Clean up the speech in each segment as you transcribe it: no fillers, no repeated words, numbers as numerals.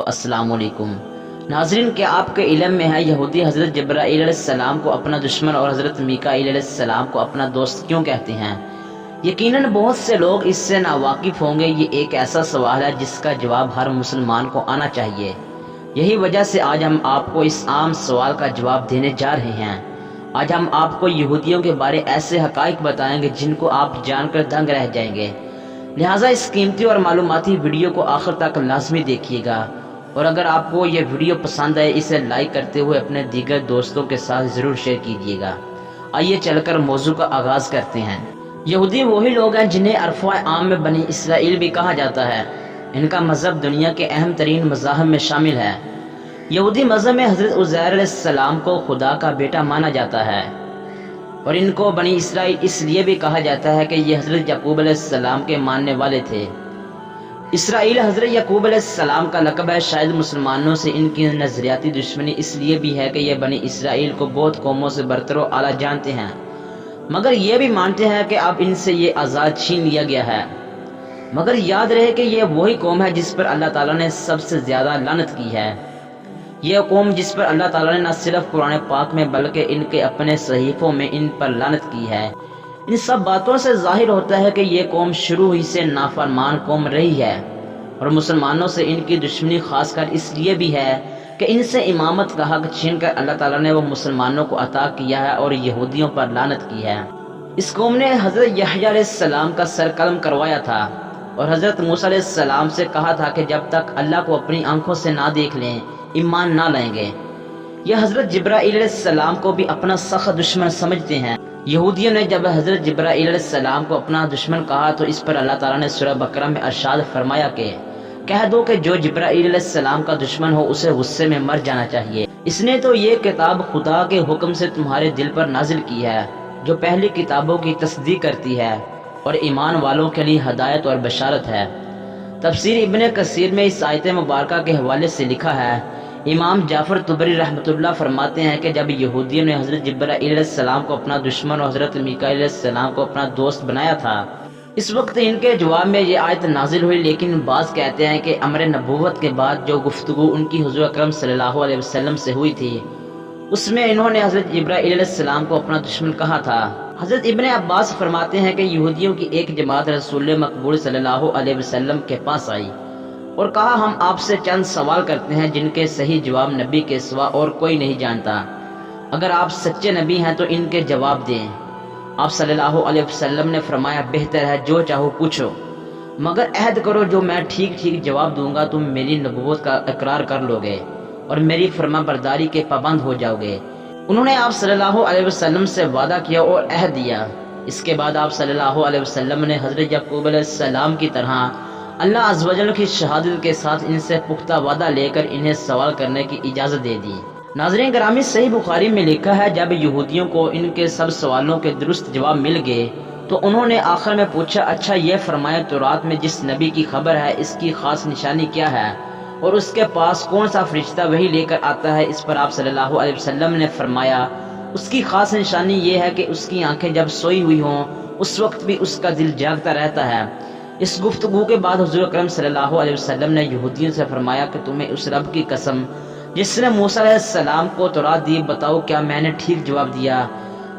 अस्सलाम वालेकुम नाज़रीन, क्या आपके इल्म में है यहूदी हज़रत जिब्राईल अलैहिस्सलाम को अपना दुश्मन और हज़रत मीकाईल अलैहिस्सलाम को अपना दोस्त क्यों कहते हैं? यकीनन बहुत से लोग इससे नावाकिफ़ होंगे। ये एक ऐसा सवाल है जिसका जवाब हर मुसलमान को आना चाहिए। यही वजह से आज हम आपको इस आम सवाल का जवाब देने जा रहे हैं। आज हम आपको यहूदियों के बारे ऐसे हक़ाइक़ बताएंगे जिनको आप जानकर दंग रह जाएंगे। लिहाजा इस कीमती और मालूमाती वीडियो को आखिर तक लाजमी देखिएगा, और अगर आपको ये वीडियो पसंद आए इसे लाइक करते हुए अपने दीगर दोस्तों के साथ ज़रूर शेयर कीजिएगा। आइए चलकर मौजू का आगाज़ करते हैं। यहूदी वही लोग हैं जिन्हें अरफ़ा आम में बनी इसराइल भी कहा जाता है। इनका मज़हब दुनिया के अहम तरीन मज़ाहब में शामिल है। यहूदी मज़हब में हज़रत उज़ैर अलैहिस्सलाम को खुदा का बेटा माना जाता है, और इनको बनी इसराइल इसलिए भी कहा जाता है कि ये हज़रत याकूब अलैहिस्सलाम के मानने वाले थे। इसराइल हज़रत याकूब अलैहिस्सलाम का लक़ब है। शायद मुसलमानों से इनकी नज़रियाती दुश्मनी इसलिए भी है कि ये बनी इसराइल को बहुत कौमों से बरतर व आला जानते हैं, मगर ये भी मानते हैं कि अब इनसे ये आज़ाद छीन लिया गया है। मगर याद रहे कि ये वही कौम है जिस पर अल्लाह ताला ने सबसे ज़्यादा लानत की है। यह कौम जिस पर अल्लाह ताला ने न सिर्फ कुरान पाक में बल्कि इनके अपने सहीफ़ों में इन पर लानत की है। इन सब बातों से जाहिर होता है कि ये कौम शुरू ही से नाफरमान कौम रही है, और मुसलमानों से इनकी दुश्मनी खासकर इसलिए भी है कि इनसे इमामत का हक छीन कर अल्लाह ताला ने वो मुसलमानों को अता किया है और यहूदियों पर लानत की है। इस कौम ने हज़रत यहया अलैहिस्सलाम का सर कलम करवाया था और हज़रत मूसा अलैहिस्सलाम से कहा था कि जब तक अल्लाह को अपनी आंखों से ना देख लें ईमान ना लाएंगे। यह हज़रत जिब्राईल अलैहिस्सलाम को भी अपना सख्त दुश्मन समझते हैं। यहूदियों ने जब हज़रत जिब्राईल अलैहिस्सलाम को अपना दुश्मन कहा तो इस पर अल्लाह ताला ने सूरह बकरा में इरशाद फरमाया कि कह दो कि जो जिब्राईल अलैहिस्सलाम का दुश्मन हो उसे गुस्से में मर जाना चाहिए। इसने तो ये किताब खुदा के हुक्म से तुम्हारे दिल पर नाजिल की है, जो पहली किताबों की तस्दीक करती है और ईमान वालों के लिए हदायत और बशारत है। तफसीर इब्ने कसीर में इस आयत मुबारका के हवाले से लिखा है, इमाम जाफर तुबरी रहमतुल्लाह फरमाते हैं कि जब यहूदियों ने हज़रत जिब्राईल अलैहिस्सलाम को अपना दुश्मन और हज़रत मीकाईल अलैहिस्सलाम को अपना दोस्त बनाया था, इस वक्त इनके जवाब में ये आयत नाजिल हुई। लेकिन बाज़ कहते हैं कि अमर नबूवत के बाद जो गुफ्तगू उनकी हुज़ूर अकरम सल्लल्लाहु अलैहि वसल्लम से हुई थी, उसमें इन्होंने हज़रत जिब्राईल अलैहिस्सलाम को अपना दुश्मन कहा था। हज़रत इब्ने अब्बास फरमाते हैं कि यहूदियों की एक जमात रसूल मकबूल सल्लल्लाहु अलैहि वसल्लम के पास आई और कहा, हम आपसे चंद सवाल करते हैं जिनके सही जवाब नबी के सिवा और कोई नहीं जानता। अगर आप सच्चे नबी हैं तो इनके जवाब दें। आप सल्लल्लाहु अलैहि वसल्लम ने फरमाया, बेहतर है जो चाहो पूछो, मगर अहद करो जो मैं ठीक ठीक जवाब दूंगा तुम मेरी नबूवत का इकरार कर लोगे और मेरी फरमाबरदारी के पाबंद हो जाओगे। उन्होंने आप सल्लल्लाहु अलैहि वसल्लम से वादा किया और अहद दिया। इसके बाद आप सल्लल्लाहु अलैहि वसल्लम ने हज़रत याकूब अलैहिस्सलाम की तरह अल्लाह अज़्ज़ व जल की शहादत के साथ इनसे पुख्ता वादा लेकर इन्हें सवाल करने की इजाज़त दे दी। नाज़रीन ग्रामी, सही बुखारी में लिखा है, जब यहूदियों को इनके सब सवालों के दुरुस्त जवाब मिल गए तो उन्होंने आखिर में पूछा, अच्छा ये फरमाया तौरात में जिस नबी की खबर है इसकी ख़ास निशानी क्या है और उसके पास कौन सा फरिश्ता वही लेकर आता है? इस पर आप सल्लल्लाहु अलैहि वसल्लम ने फरमाया, उसकी ख़ास निशानी ये है कि उसकी आंखें जब सोई हुई हों उस वक्त भी उसका दिल जागता रहता है। इस गुफ्तगू के बाद हुज़ूर अकरम सल्लल्लाहु अलैहि वसल्लम ने यहूदियों से फरमाया कि तुम्हें उस रब की कसम जिसने मूसा अलैहिस्सलाम को तौरात दी, बताओ क्या मैंने ठीक जवाब दिया?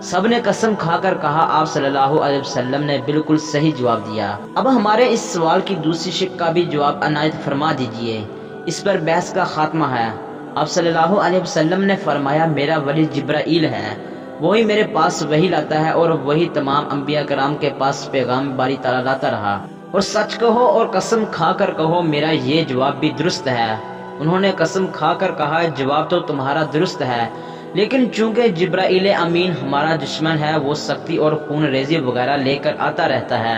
सब ने कसम खाकर कहा, आप सल्लल्लाहु अलैहि वसल्लम ने बिल्कुल सही जवाब दिया। अब हमारे इस सवाल की दूसरी शिक का भी जवाब अनायत फरमा दीजिए। इस पर बहस का खात्मा है। आप सल्लल्लाहु अलैहि वसल्लम ने फरमाया, मेरा वली जिब्राईल है, वही मेरे पास वही लाता है और वही तमाम अंबिया कराम के पास पैगाम बारी ताला लाता रहा। और सच कहो और कसम खाकर कहो मेरा ये जवाब भी दुरुस्त है। उन्होंने कसम खाकर कहा, जवाब तो तुम्हारा दुरुस्त है, लेकिन चूंकि जिब्राईल अमीन हमारा दुश्मन है, वो सख्ती और खून रेजी वगैरह लेकर आता रहता है,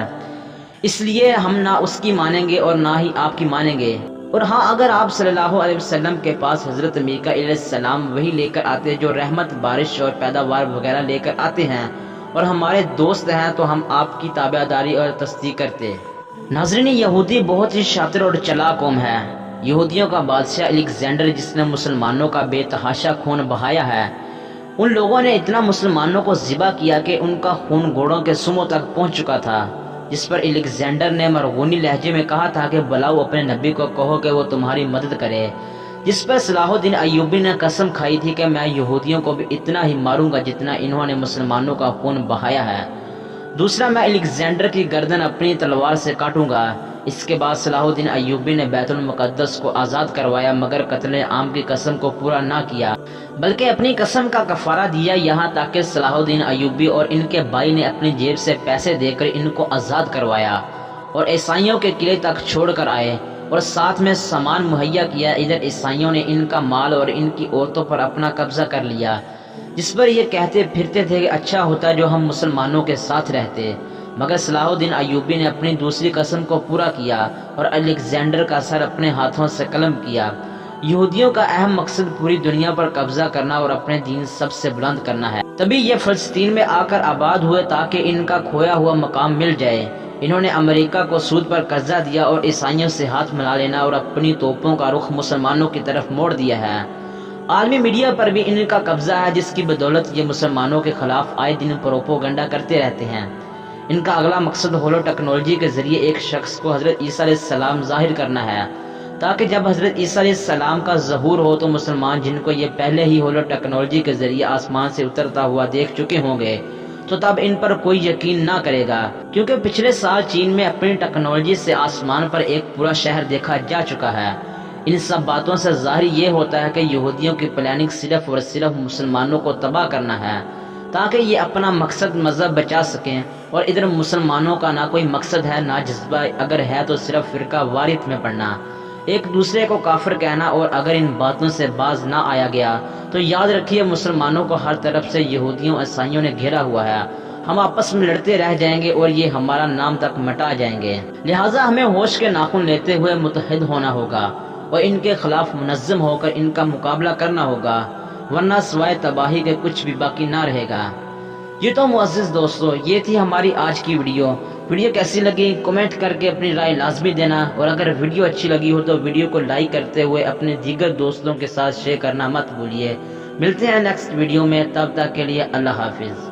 इसलिए हम ना उसकी मानेंगे और ना ही आपकी मानेंगे। और हाँ, अगर आप सल्लल्लाहु अलैहि वसल्लम के पास हज़रत मीकाईल अलैहिस्सलाम वही लेकर आते जो रहमत, बारिश और पैदावार वगैरह लेकर आते हैं और हमारे दोस्त हैं, तो हम आपकी ताबेदारी और तस्दीक करते। नाज़रीन, यहूदी बहुत ही शातिर और चालाक कौम है। यहूदियों का बादशाह अलेक्जेंडर, जिसने मुसलमानों का बेतहाशा खून बहाया है, उन लोगों ने इतना मुसलमानों को ज़िबा किया कि उनका खून घोड़ों के सुमों तक पहुंच चुका था। جس پر الیگزینڈر نے مرغونی لہجے میں کہا تھا کہ بلاؤ اپنے نبی کو کہو کہ وہ تمہاری مدد کرے، جس پر صلاح الدین ایوبی نے قسم کھائی تھی کہ میں یہودیوں کو بھی اتنا ہی ماروں گا جتنا انہوں نے مسلمانوں کا خون بہایا ہے۔ دوسرا، میں الیگزینڈر کی گردن اپنی تلوار سے کاٹوں گا۔ اس کے بعد صلاح الدین ایوبی نے بیت المقدس کو آزاد کروایا، مگر قتل عام کی قسم کو پورا نہ کیا بلکہ اپنی قسم کا کفارہ دیا، یہاں تک کہ صلاح الدین ایوبی اور ان کے بھائی نے اپنی جیب سے پیسے دے کر ان کو آزاد کروایا اور عیسائیوں کے قلعے تک چھوڑ کر آئے اور ساتھ میں سامان مہیا کیا۔ ادھر عیسائیوں نے ان کا مال اور ان کی عورتوں پر اپنا قبضہ کر لیا، جس پر یہ کہتے پھرتے تھے کہ اچھا ہوتا جو ہم مسلمانوں کے ساتھ رہتے، مگر صلاح الدین ایوبی نے اپنی دوسری قسم کو پورا کیا اور الیگزینڈر کا سر اپنے ہاتھوں سے قلم کیا۔ یہودیوں کا اہم مقصد پوری دنیا پر قبضہ کرنا اور اپنے دین سب سے بلند کرنا ہے، تبھی یہ فلسطین میں آ کر آباد ہوئے تاکہ ان کا کھویا ہوا مقام مل جائے۔ انہوں نے امریکہ کو سود پر قرضہ دیا اور عیسائیوں سے ہاتھ ملا لینا اور اپنی توپوں کا رخ مسلمانوں کی طرف موڑ دیا ہے۔ عالمی میڈیا پر بھی ان کا قبضہ ہے، جس کی بدولت یہ مسلمانوں کے خلاف آئے دن پروپوگنڈا کرتے رہتے ہیں۔ ان کا اگلا مقصد ہولو ٹیکنالوجی کے ذریعے ایک شخص کو حضرت عیسیٰ علیہ السلام ظاہر کرنا ہے، تاکہ جب حضرت عیسیٰ علیہ السلام کا ظہور ہو تو مسلمان جن کو یہ پہلے ہی ہولو ٹیکنالوجی کے ذریعے آسمان سے اترتا ہوا دیکھ چکے ہوں گے تو تب ان پر کوئی یقین نہ کرے گا، کیونکہ پچھلے سال چین میں اپنی ٹیکنالوجی سے آسمان پر ایک پورا شہر دیکھا جا چکا ہے۔ ان سب باتوں سے ظاہر یہ ہوتا ہے کہ یہودیوں کی پلاننگ صرف اور صرف مسلمانوں کو تباہ کرنا ہے تاکہ یہ اپنا مقصد مذہب بچا سکیں، اور ادھر مسلمانوں کا نہ کوئی مقصد ہے نہ جذبہ، اگر ہے تو صرف فرقہ واریت میں پڑنا، ایک دوسرے کو کافر کہنا، اور اگر ان باتوں سے باز نہ آیا گیا تو یاد رکھیے مسلمانوں کو ہر طرف سے یہودیوں عیسائیوں نے گھیرا ہوا ہے، ہم آپس میں لڑتے رہ جائیں گے اور یہ ہمارا نام تک مٹا جائیں گے۔ لہٰذا ہمیں ہوش کے ناخن لیتے ہوئے متحد ہونا ہوگا اور ان کے خلاف منظم ہو کر ان کا مقابلہ کرنا ہوگا، ورنہ سوائے تباہی کے کچھ بھی باقی نہ رہے گا۔ یہ تو معزز دوستو، یہ تھی ہماری آج کی ویڈیو کیسی لگی کمنٹ کر کے اپنی رائے لازمی دینا، اور اگر ویڈیو اچھی لگی ہو تو ویڈیو کو لائک کرتے ہوئے اپنے دیگر دوستوں کے ساتھ شیئر کرنا مت بھولیے۔ ملتے ہیں نیکسٹ ویڈیو میں، تب تک کے لیے اللہ حافظ۔